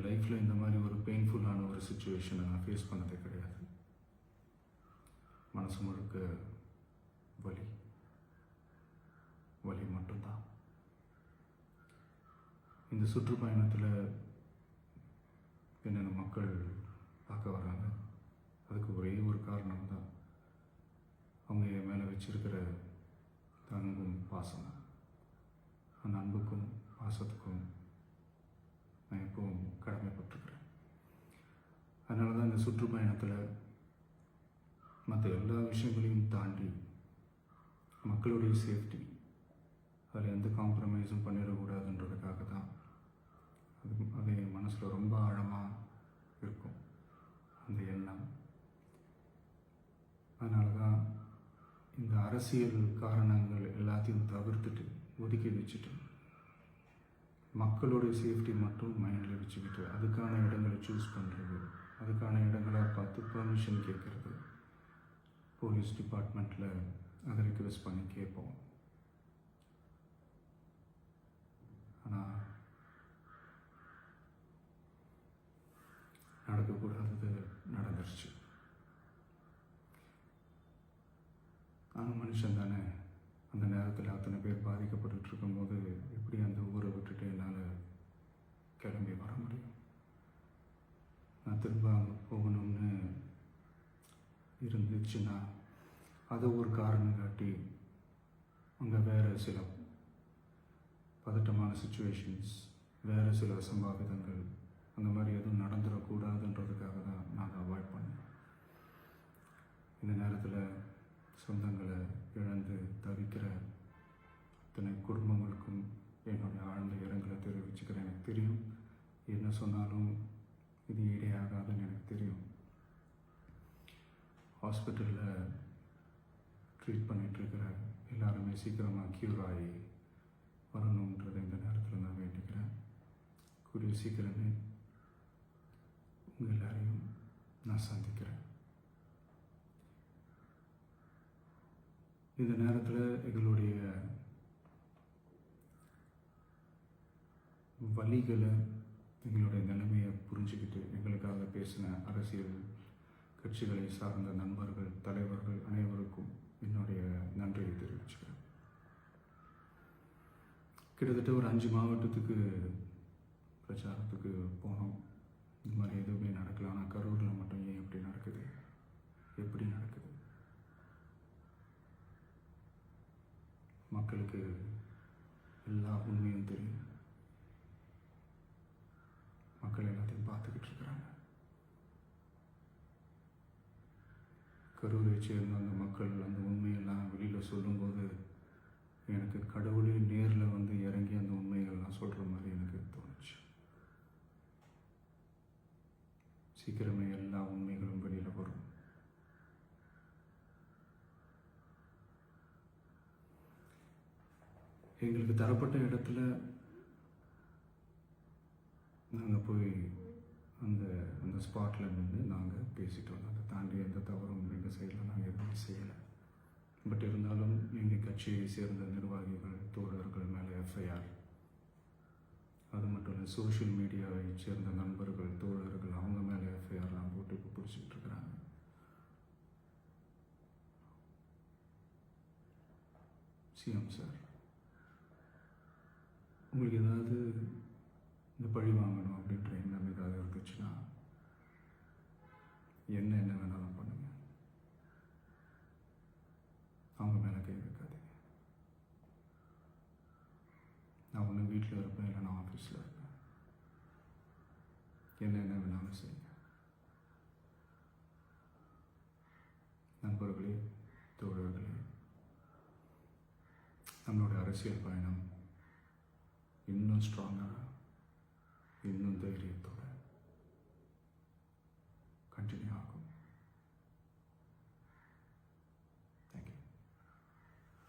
லைஃப்பில் இந்த மாதிரி ஒரு பெயின்ஃபுல்லான ஒரு சுச்சுவேஷனை நான் ஃபேஸ் பண்ணதே கிடையாது. மனசு முழுக்க வலி வலி மட்டும்தான். இந்த சுற்றுப்பயணத்தில் என்னென்ன மக்கள் பார்க்க வராங்க, அதுக்கு ஒரே ஒரு காரணம் தான், அவங்க என் மேலே வச்சிருக்கிற அன்பும் பாசம். அந்த அன்புக்கும் பாசத்துக்கும் நான் எப்பவும் கடமைப்பட்டிருக்கிறேன். அதனால தான் இந்த சுற்றுப்பயணத்தில் மற்ற எல்லா விஷயங்களையும் தாண்டி மக்களுடைய சேஃப்டி, அதில் எந்த காம்ப்ரமைஸும் பண்ணிடக்கூடாதுன்றதுக்காக தான் அது என் மனசில் ரொம்ப ஆழமாக இருக்கும் அந்த எண்ணம். அதனால தான் இந்த அரசியல் காரணங்கள் எல்லாத்தையும் தவிர்த்துட்டு ஒதுக்கி வச்சுட்டு மக்களுடைய சேஃப்டி மட்டும் மைண்டில் வச்சுக்கிட்டு அதுக்கான இடங்களை சூஸ் பண்ணுறது, அதுக்கான இடங்களை பார்த்து பெர்மிஷன் கேட்குறது, போலீஸ் டிபார்ட்மெண்ட்டில் அதை ரிக்வெஸ்ட் பண்ணி கேட்போம். ஆனால் நடக்கக்கூடாதது நடந்துருச்சு. ஆனால் மனுஷன் தானே, அந்த நேரத்தில் அத்தனை பேர் பாதிக்கப்பட்டு இருக்கும்போது எப்படி அந்த ஊரை விட்டுட்டு என்னால் கிளம்பி வர முடியும்? நான் திரும்ப அங்கே போகணும்னு இருந்துச்சுன்னா அதை ஒரு காரணம் காட்டி அங்கே வேறு சில பதட்டமான சுச்சுவேஷன்ஸ், வேறு சில சம்பாவிதங்கள், அந்த மாதிரி எதுவும் நடந்துடக்கூடாதுன்றதுக்காக தான் நான் அவாய்ட் பண்ணேன். இந்த நேரத்தில் சொந்தங்களை இழந்து தவிக்கிற அத்தனை குடும்பங்களுக்கும் என்னுடைய ஆழ்ந்த இரங்கலை தெரிவிச்சுக்கிறேன். எனக்கு தெரியும், என்ன சொன்னாலும் இது ஈடையாகாதுன்னு எனக்கு தெரியும். ஹாஸ்பிட்டலில் ட்ரீட் பண்ணிகிட்ருக்கிற எல்லாருமே சீக்கிரமாக க்யூர் ஆகி வரணுன்றதை இந்த நேரத்தில் நான் வேண்டிக்கிறேன். கூடிய சீக்கிரமே உங்கள் எல்லாரையும் நான் சந்திக்கிறேன். இந்த நேரத்தில் எங்களுடைய வலிகளை, எங்களுடைய நிலைமையை புரிஞ்சுக்கிட்டு எங்களுக்காக பேசின அரசியல் கட்சிகளை சார்ந்த நண்பர்கள், தலைவர்கள் அனைவருக்கும் என்னுடைய நன்றியை தெரிவிச்சுக்கிறேன். கிட்டத்தட்ட ஒரு 5 மாவட்டத்துக்கு பிரச்சாரத்துக்கு போனோம். இந்த மாதிரி எதுவுமே நடக்கல. ஆனால் கரூரில் மட்டும் ஏன் எப்படி நடக்குது, எப்படி நடக்குது? மக்களுக்கு எல்லா உண்மையும் தெரியும். மக்கள் எல்லாத்தையும் பார்த்துக்கிட்டு இருக்கிறாங்க. கரூரை சேர்ந்த அந்த மக்கள் அந்த உண்மையெல்லாம் வெளியில் சொல்லும்போது எனக்கு கடவுளே நேரில் வந்து இறங்கி அந்த உண்மைகள்லாம் சொல்கிற மாதிரி எனக்கு தோணுச்சு. சீக்கிரமே எல்லா உண்மைகளும் வெளியில் வரும். எங்களுக்கு தரப்பட்ட இடத்துல நாங்கள் போய் அந்த அந்த ஸ்பாட்டில் நின்று நாங்கள் பேசிட்டு வந்தோம். அதை தாண்டி எந்த தவறும் எங்கள் சைடில் நாங்கள் எதுவுமே செய்யலை. பட் இருந்தாலும் எங்கள் கட்சியை சேர்ந்த நிர்வாகிகள், தோழர்கள் மேலே எஃப்ஐஆர், அது மட்டும் இல்லை சோஷியல் மீடியாவை சேர்ந்த நண்பர்கள், தோழர்கள், அவங்க மேலே எஃப்ஐஆர்லாம் போட்டு இப்போ பிடிச்சிட்டு இருக்கிறாங்க. சிஎம் சார், உங்களுக்கு ஏதாவது இந்த பழி வாங்கணும் அப்படின்ற எண்ணம் ஏதாவது இருந்துச்சுன்னா என்ன வேணாலும் பண்ணுங்க. அவங்க மேலே கை வைக்காதீங்க. நான் ஒன்று வீட்டில் இருப்பேன், இல்லை நான் ஆஃபீஸில் இருப்பேன். என்ன வேணாலும் செய்யுங்க. நண்பர்களே, தோழர்களே, நம்மளோட அரசியல் பயணம் இன்னும் ஸ்ட்ராங்காக, இன்னும் தைரியத்தோட